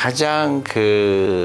가장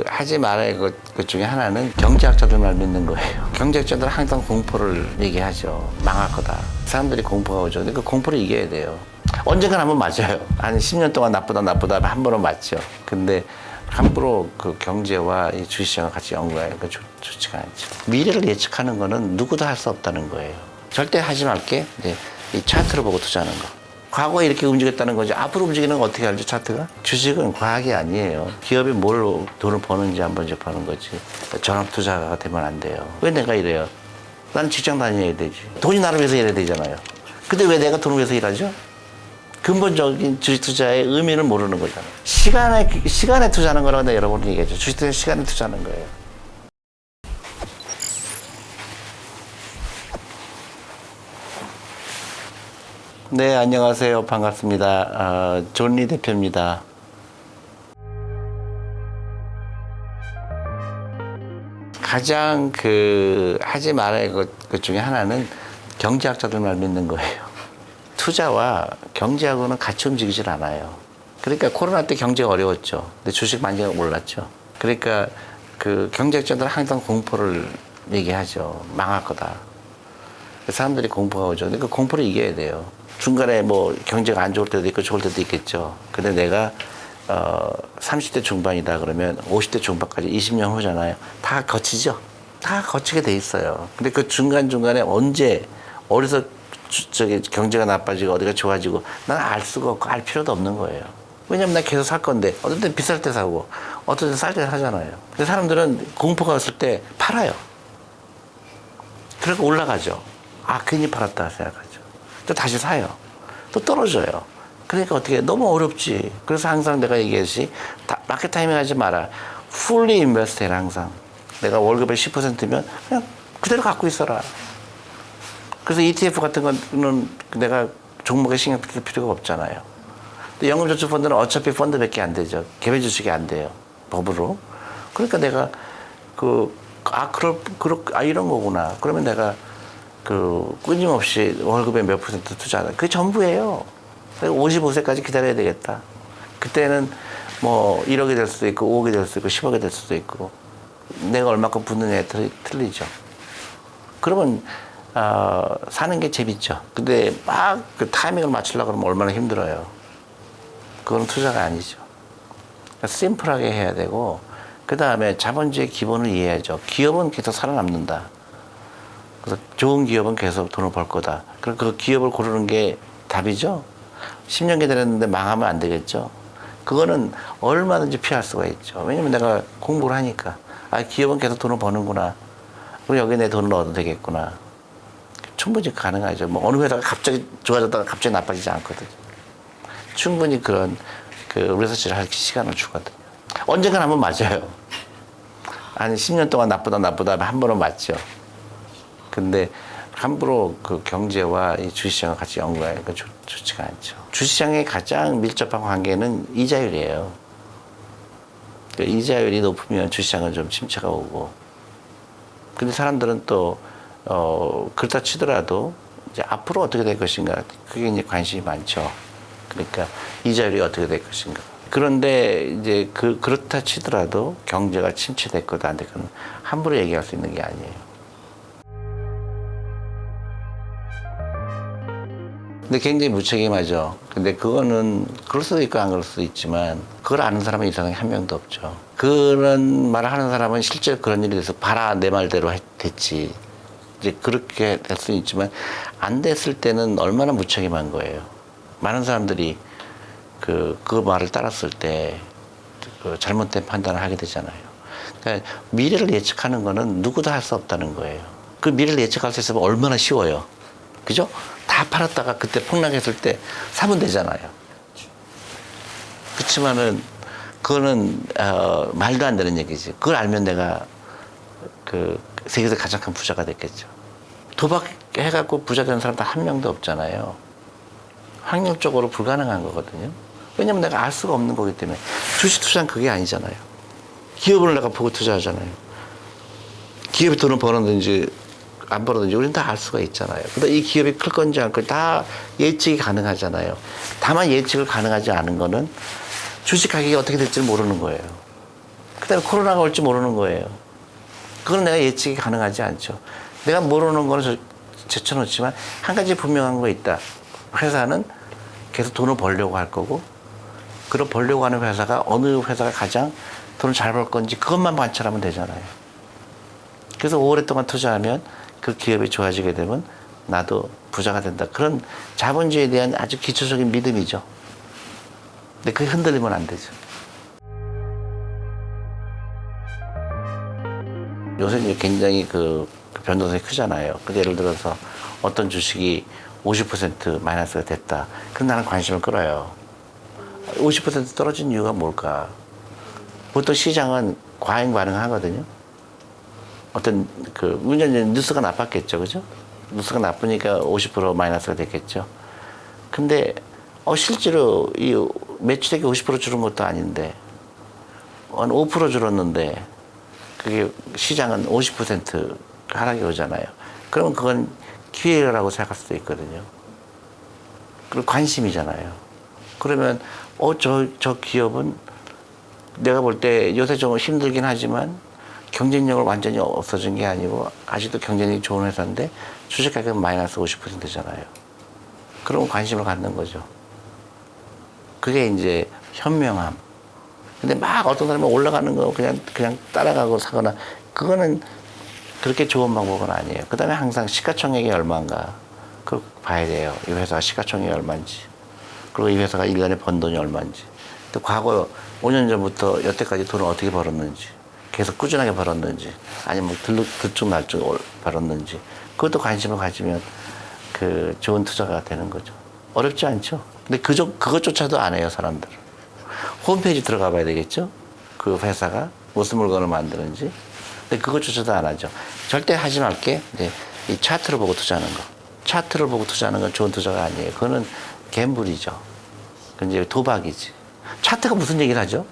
하지 말아야 할 것 중에 하나는 경제학자들만 믿는 거예요. 경제학자들은 항상 공포를 얘기하죠. 망할 거다. 사람들이 공포가 오죠. 근데 그 공포를 이겨야 돼요. 언젠간 한번 맞아요. 한 10년 동안 나쁘다 한 번은 맞죠. 근데 함부로 그 경제와 이 주식시장을 같이 연구하니까 좋지가 않죠. 미래를 예측하는 거는 누구도 할 수 없다는 거예요. 절대 하지 말게 이제 이 차트를 보고 투자하는 거. 과거에 이렇게 움직였다는 거죠. 앞으로 움직이는 거 어떻게 알죠, 차트가? 주식은 과학이 아니에요. 기업이 뭘 돈을 버는지 한번 이제 보는 거지. 전업 투자가 되면 안 돼요. 왜 내가 이래요? 나는 직장 다녀야 되지. 돈이 나를 위해서 일해야 되잖아요. 근데 왜 내가 돈을 위해서 일하죠? 근본적인 주식 투자의 의미를 모르는 거잖아요. 시간에 투자하는 거라고 내가 여러 번 얘기했죠. 주식 투자는 시간에 투자하는 거예요. 네, 안녕하세요. 반갑습니다. 존리 대표입니다. 가장 하지 말아야 할 것 중에 하나는 경제학자들만 믿는 거예요. 투자와 경제하고는 같이 움직이질 않아요. 그러니까 코로나 때 경제가 어려웠죠. 근데 주식 많이 올랐죠. 그러니까 경제학자들은 항상 공포를 얘기하죠. 망할 거다. 사람들이 공포가 오죠. 근데 그 공포를 이겨야 돼요. 중간에 뭐 경제가 안 좋을 때도 있고 좋을 때도 있겠죠. 근데 내가 30대 중반이다 그러면 50대 중반까지 20년 후잖아요. 다 거치죠. 다 거치게 돼 있어요. 근데 그 중간중간에 언제 어디서 경제가 나빠지고 어디가 좋아지고 난 알 수가 없고 알 필요도 없는 거예요. 왜냐면 나 계속 살 건데 어떨 땐 비쌀 때 사고 어떨 땐 쌀 때 사잖아요. 근데 사람들은 공포가 왔을 때 팔아요. 그러고 올라가죠. 아, 괜히 팔았다 생각하죠. 또 다시 사요. 또 떨어져요. 그러니까 어떻게 너무 어렵지. 그래서 항상 내가 얘기했지. 마켓 타이밍 하지 마라. fully invest 해라 항상. 내가 월급의 10%면 그냥 그대로 갖고 있어라. 그래서 ETF 같은 거는 내가 종목에 신경 쓸 필요가 없잖아요. 근데 연금저축펀드는 어차피 펀드밖에 안 되죠. 개별 주식이 안 돼요. 법으로. 그러니까 내가 이런 거구나. 그러면 내가 끊임없이 월급의 몇 퍼센트 투자하는 그게 전부예요. 55세까지 기다려야 되겠다. 그때는 뭐 1억이 될 수도 있고 5억이 될 수도 있고 10억이 될 수도 있고 내가 얼마큼 붙느냐에 틀리죠. 그러면 사는 게 재밌죠. 근데 막 그 타이밍을 맞추려고 그러면 얼마나 힘들어요. 그건 투자가 아니죠. 그러니까 심플하게 해야 되고 그 다음에 자본주의 기본을 이해해야죠. 기업은 계속 살아남는다. 그래서 좋은 기업은 계속 돈을 벌 거다. 그럼 그 기업을 고르는 게 답이죠. 10년 기다렸는데 망하면 안 되겠죠. 그거는 얼마든지 피할 수가 있죠. 왜냐면 내가 공부를 하니까. 아, 기업은 계속 돈을 버는구나. 그럼 여기 내 돈을 얻어도 되겠구나. 충분히 가능하죠. 뭐 어느 회사가 갑자기 좋아졌다가 갑자기 나빠지지 않거든요. 충분히 그런 리서치를 할 시간을 주거든요. 언젠간 한번 맞아요. 한 10년 동안 나쁘다 한 번은 맞죠. 근데 함부로 경제와 이 주식시장을 같이 연구하니까 좋지가 않죠. 주식시장의 가장 밀접한 관계는 이자율이에요. 이자율이 높으면 주식시장은 좀 침체가 오고. 근데 사람들은 또 그렇다 치더라도 이제 앞으로 어떻게 될 것인가 그게 이제 관심이 많죠. 그러니까 이자율이 어떻게 될 것인가. 그런데 이제 그렇다 치더라도 경제가 침체될 거다 안 될 거는 함부로 얘기할 수 있는 게 아니에요. 근데 굉장히 무책임하죠. 근데 그거는 그럴 수도 있고 안 그럴 수도 있지만 그걸 아는 사람은 이 세상에 한 명도 없죠. 그런 말을 하는 사람은 실제 그런 일이 돼서 봐라 내 말대로 됐지. 이제 그렇게 될 수는 있지만 안 됐을 때는 얼마나 무책임한 거예요. 많은 사람들이 그 말을 따랐을 때 잘못된 판단을 하게 되잖아요. 그러니까 미래를 예측하는 거는 누구도 할 수 없다는 거예요. 그 미래를 예측할 수 있으면 얼마나 쉬워요. 그죠? 다 팔았다가 그때 폭락했을 때 사면 되잖아요. 그렇지만은 그거는 말도 안 되는 얘기지. 그걸 알면 내가 세계에서 가장 큰 부자가 됐겠죠. 도박해갖고 부자 되는 사람 단 한 명도 없잖아요. 확률적으로 불가능한 거거든요. 왜냐면 내가 알 수가 없는 거기 때문에. 주식 투자는 그게 아니잖아요. 기업을 내가 보고 투자하잖아요. 기업이 돈을 벌었는지 안 벌었는지 우리는 다 알 수가 있잖아요. 근데 이 기업이 클 건지 안 클 건지 다 예측이 가능하잖아요. 다만 예측을 가능하지 않은 거는 주식 가격이 어떻게 될지 모르는 거예요. 그다음에 코로나가 올지 모르는 거예요. 그건 내가 예측이 가능하지 않죠. 내가 모르는 거는 제쳐놓지만 한 가지 분명한 거 있다. 회사는 계속 돈을 벌려고 할 거고, 그걸 벌려고 하는 회사가 어느 회사가 가장 돈을 잘 벌 건지 그것만 관찰하면 되잖아요. 그래서 오랫동안 투자하면 그 기업이 좋아지게 되면 나도 부자가 된다. 그런 자본주의에 대한 아주 기초적인 믿음이죠. 근데 그게 흔들리면 안 되죠. 요새 이제 굉장히 그 변동성이 크잖아요. 근데 예를 들어서 어떤 주식이 50% 마이너스가 됐다. 그럼 나는 관심을 끌어요. 50% 떨어진 이유가 뭘까? 보통 시장은 과잉 반응하거든요. 어떤 그 문제는 뉴스가 나빴겠죠, 그죠? 뉴스가 나쁘니까 50% 마이너스가 됐겠죠. 근데 실제로 이 매출액이 50% 줄은 것도 아닌데 한 5% 줄었는데 그게 시장은 50% 하락이 오잖아요. 그러면 그건 기회라고 생각할 수도 있거든요. 그리고 관심이잖아요. 그러면 저 기업은 내가 볼 때 요새 좀 힘들긴 하지만 경쟁력을 완전히 없어진 게 아니고 아직도 경쟁력이 좋은 회사인데 주식 가격은 마이너스 50%잖아요. 그러면 관심을 갖는 거죠. 그게 이제 현명함. 근데 막 어떤 사람은 올라가는 거 그냥 따라가고 사거나 그거는 그렇게 좋은 방법은 아니에요. 그 다음에 항상 시가총액이 얼마인가 그걸 봐야 돼요. 이 회사가 시가총액이 얼마인지, 그리고 이 회사가 1년에 번 돈이 얼마인지, 또 과거 5년 전부터 여태까지 돈을 어떻게 벌었는지, 계속 꾸준하게 벌었는지, 아니면 들쭉날쭉 벌었는지, 그것도 관심을 가지면 그 좋은 투자가 되는 거죠. 어렵지 않죠. 근데 그것조차도 안 해요, 사람들. 홈페이지 들어가 봐야 되겠죠? 그 회사가 무슨 물건을 만드는지. 근데 그것조차도 안 하죠. 절대 하지 말게. 이 차트를 보고 투자하는 거. 차트를 보고 투자하는 건 좋은 투자가 아니에요. 그거는 갬블이죠. 그건 이제 도박이지. 차트가 무슨 얘기를 하죠?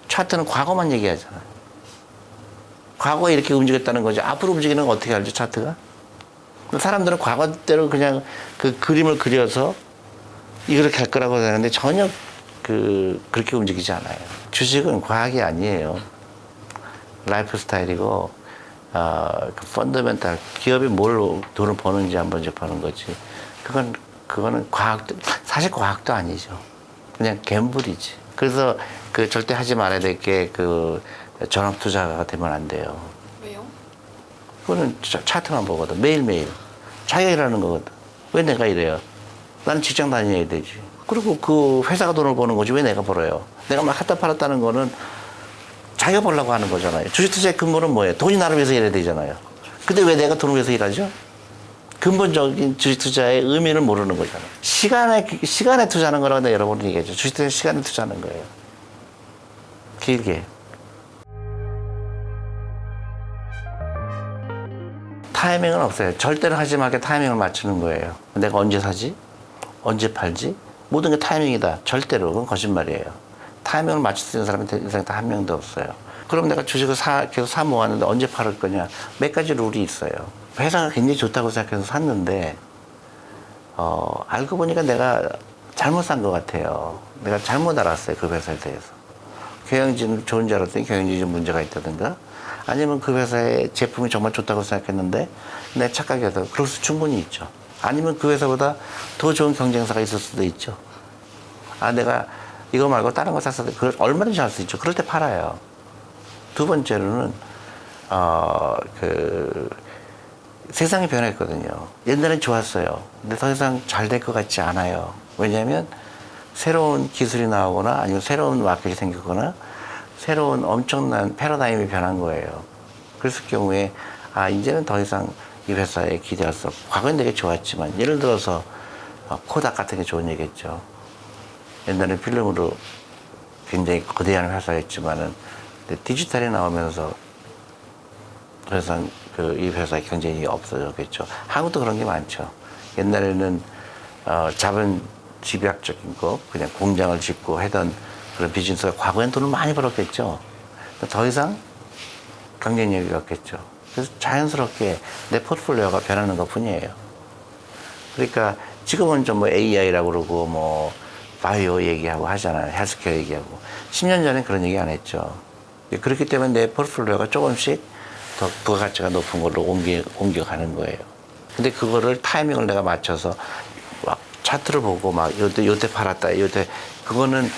차트는 과거만 얘기하잖아요. 과거에 이렇게 움직였다는 거죠. 앞으로 움직이는 건 어떻게 알죠, 차트가? 사람들은 과거대로 그냥 그 그림을 그려서 이렇게 할 거라고 생각하는데 전혀 그렇게 움직이지 않아요. 주식은 과학이 아니에요. 라이프 스타일이고, 그 펀더멘탈, 기업이 뭘 돈을 버는지 안 버는지 보는 거지. 그거는 사실 과학도 아니죠. 그냥 갬블이지. 그래서 절대 하지 말아야 될 게 전업 투자가 되면 안 돼요. 왜요? 그거는 차트만 보거든. 매일매일. 자기가 일하는 거거든. 왜 내가 이래요? 나는 직장 다녀야 되지. 그리고 그 회사가 돈을 버는 거지 왜 내가 벌어요? 내가 막 갖다 팔았다는 거는 자기가 벌려고 하는 거잖아요. 주식 투자의 근본은 뭐예요? 돈이 나를 위해서 일해야 되잖아요. 근데 왜 내가 돈을 위해서 일하죠? 근본적인 주식 투자의 의미를 모르는 거잖아요. 시간에 투자하는 거라고 내가 여러 번 얘기했죠. 주식 투자는 시간에 투자하는 거예요. 길게. 타이밍은 없어요. 절대로 하지 말게 타이밍을 맞추는 거예요. 내가 언제 사지? 언제 팔지? 모든 게 타이밍이다. 절대로. 그건 거짓말이에요. 타이밍을 맞출 수 있는 사람이 인생에 다 한 명도 없어요. 그럼 내가 주식을 계속 사 모았는데 언제 팔을 거냐? 몇 가지 룰이 있어요. 회사가 굉장히 좋다고 생각해서 샀는데, 알고 보니까 내가 잘못 산 것 같아요. 내가 잘못 알았어요. 그 회사에 대해서. 경영진 좋은 줄 알았더니 경영진이 좀 문제가 있다든가, 아니면 그 회사의 제품이 정말 좋다고 생각했는데 내 착각이어서 그럴 수 충분히 있죠. 아니면 그 회사보다 더 좋은 경쟁사가 있을 수도 있죠. 내가 이거 말고 다른 거 샀어도 얼마든지 할 수 있죠. 그럴 때 팔아요. 두 번째로는 세상이 변했거든요. 옛날엔 좋았어요. 근데 더 이상 잘 될 것 같지 않아요. 왜냐하면 새로운 기술이 나오거나 아니면 새로운 마켓이 생기거나 새로운 엄청난 패러다임이 변한 거예요. 그랬을 경우에 이제는 더 이상 이 회사에 기대할 수 없고, 과거엔 되게 좋았지만, 예를 들어서 코닥 같은 게 좋은 얘기겠죠. 옛날에 필름으로 굉장히 거대한 회사였지만은 디지털이 나오면서 더 이상 이 회사의 경쟁이 없어졌겠죠. 한국도 그런 게 많죠. 옛날에는 자본 집약적인 거, 그냥 공장을 짓고 하던 그런 비즈니스가 과거엔 돈을 많이 벌었겠죠. 더 이상 경쟁력이 없겠죠. 그래서 자연스럽게 내 포트폴리오가 변하는 것 뿐이에요. 그러니까 지금은 좀 AI라고 그러고 바이오 얘기하고 하잖아요. 헬스케어 얘기하고. 10년 전에 그런 얘기 안 했죠. 그렇기 때문에 내 포트폴리오가 조금씩 더 부가가치가 높은 걸로 옮겨가는 거예요. 근데 그거를 타이밍을 내가 맞춰서 막 차트를 보고 막 요때 팔았다, 요때 그거는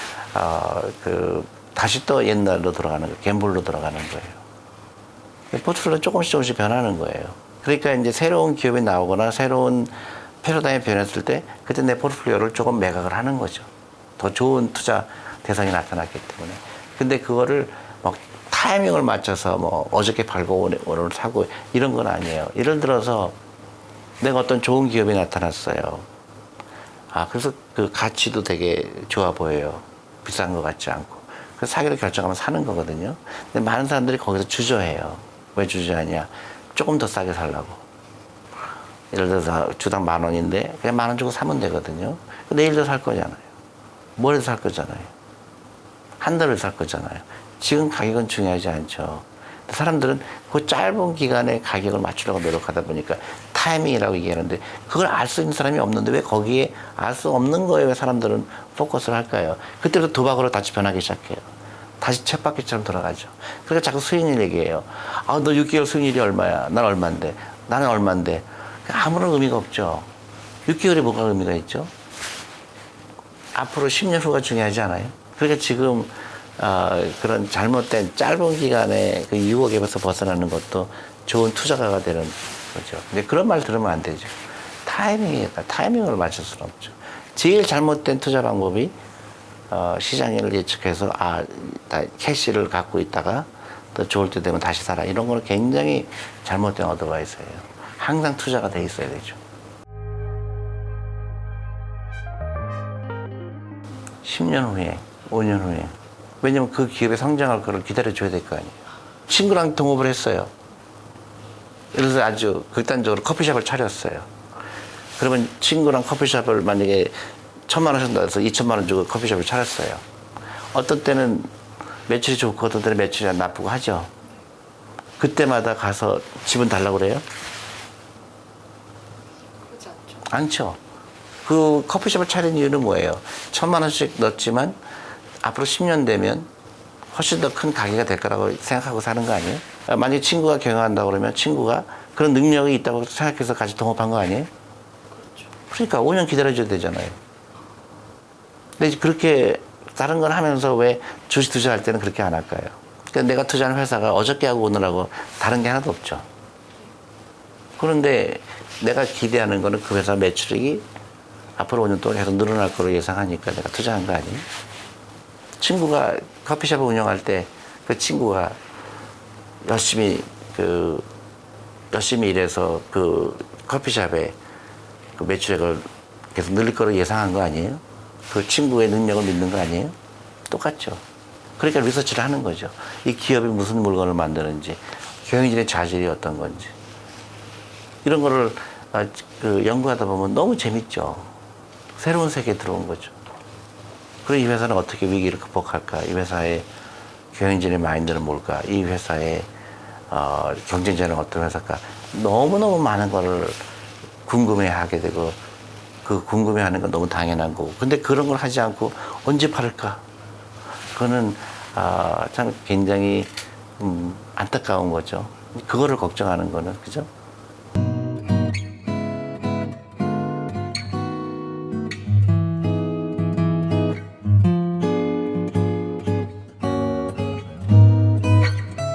다시 또 옛날로 돌아가는 거예요. 갬블로 들어가는 거예요. 포트폴리오 조금씩 변하는 거예요. 그러니까 이제 새로운 기업이 나오거나 새로운 패러다임이 변했을 때 그때 내 포트폴리오를 조금 매각을 하는 거죠. 더 좋은 투자 대상이 나타났기 때문에. 근데 그거를 막 타이밍을 맞춰서 뭐 어저께 팔고 오늘 사고 이런 건 아니에요. 예를 들어서 내가 어떤 좋은 기업이 나타났어요. 그래서 그 가치도 되게 좋아 보여요. 비싼 것 같지 않고. 그래서 사기로 결정하면 사는 거거든요. 근데 많은 사람들이 거기서 주저해요. 왜 주저하냐? 조금 더 싸게 살라고. 예를 들어서 주당 10,000원인데 그냥 10,000원 주고 사면 되거든요. 내일도 살 거잖아요. 모레도 살 거잖아요. 한 달을 살 거잖아요. 지금 가격은 중요하지 않죠. 사람들은 그 짧은 기간에 가격을 맞추려고 노력하다 보니까 타이밍이라고 얘기하는데 그걸 알 수 있는 사람이 없는데 왜 거기에 알 수 없는 거에 왜 사람들은 포커스를 할까요? 그때부터 도박으로 다시 변하기 시작해요. 다시 쳇바퀴처럼 돌아가죠. 그러니까 자꾸 수익률 얘기해요. 너 6개월 수익률이 얼마야? 난 얼만데. 나는 얼만데. 아무런 의미가 없죠. 6개월에 뭐가 의미가 있죠? 앞으로 10년 후가 중요하지 않아요? 그러니까 지금 그런 잘못된 짧은 기간에 그 유혹에서 벗어나는 것도 좋은 투자가가 되는 거죠. 근데 그런 말 들으면 안 되죠. 타이밍을 맞출 수는 없죠. 제일 잘못된 투자 방법이 시장을 예측해서 캐시를 갖고 있다가 더 좋을 때 되면 다시 사라. 이런 거는 굉장히 잘못된 어드바이스예요. 항상 투자가 돼 있어야 되죠. 10년 후에, 5년 후에. 왜냐면 그 기업이 성장할 거를 기다려줘야 될 거 아니에요. 친구랑 동업을 했어요. 그래서 아주 극단적으로 커피숍을 차렸어요. 그러면 친구랑 커피숍을 만약에 1,000,000원 해서 2,000,000원 주고 커피숍을 차렸어요. 어떤 때는 매출이 좋고 어떤 때는 매출이 나쁘고 하죠. 그때마다 가서 지분 달라고 그래요? 그렇지 않죠. 않죠. 그 커피숍을 차린 이유는 뭐예요? 1,000,000원씩 넣었지만 앞으로 10년 되면 훨씬 더 큰 가게가 될 거라고 생각하고 사는 거 아니에요? 만약에 친구가 경영한다고 그러면 친구가 그런 능력이 있다고 생각해서 같이 동업한 거 아니에요? 그렇죠. 그러니까 5년 기다려줘야 되잖아요. 근데 그렇게 다른 걸 하면서 왜 주식 투자할 때는 그렇게 안 할까요? 그러니까 내가 투자하는 회사가 어저께 하고 오늘하고 다른 게 하나도 없죠. 그런데 내가 기대하는 거는 그 회사 매출액이 앞으로 5년 동안 계속 늘어날 거로 예상하니까 내가 투자한 거 아니에요? 친구가 커피숍을 운영할 때 그 친구가 열심히 일해서 그 커피숍에 그 매출액을 계속 늘릴 거로 예상한 거 아니에요? 그 친구의 능력을 믿는 거 아니에요? 똑같죠. 그러니까 리서치를 하는 거죠. 이 기업이 무슨 물건을 만드는지, 경영진의 자질이 어떤 건지. 이런 거를 연구하다 보면 너무 재밌죠. 새로운 세계에 들어온 거죠. 그리고 이 회사는 어떻게 위기를 극복할까? 이 회사의 경영진의 마인드는 뭘까? 이 회사의 경쟁자는 어떤 회사일까? 너무너무 많은 거를 궁금해하게 되고 그 궁금해하는 건 너무 당연한 거고. 근데 그런 걸 하지 않고 언제 팔을까? 그거는 참 굉장히 안타까운 거죠. 그거를 걱정하는 거는, 그죠?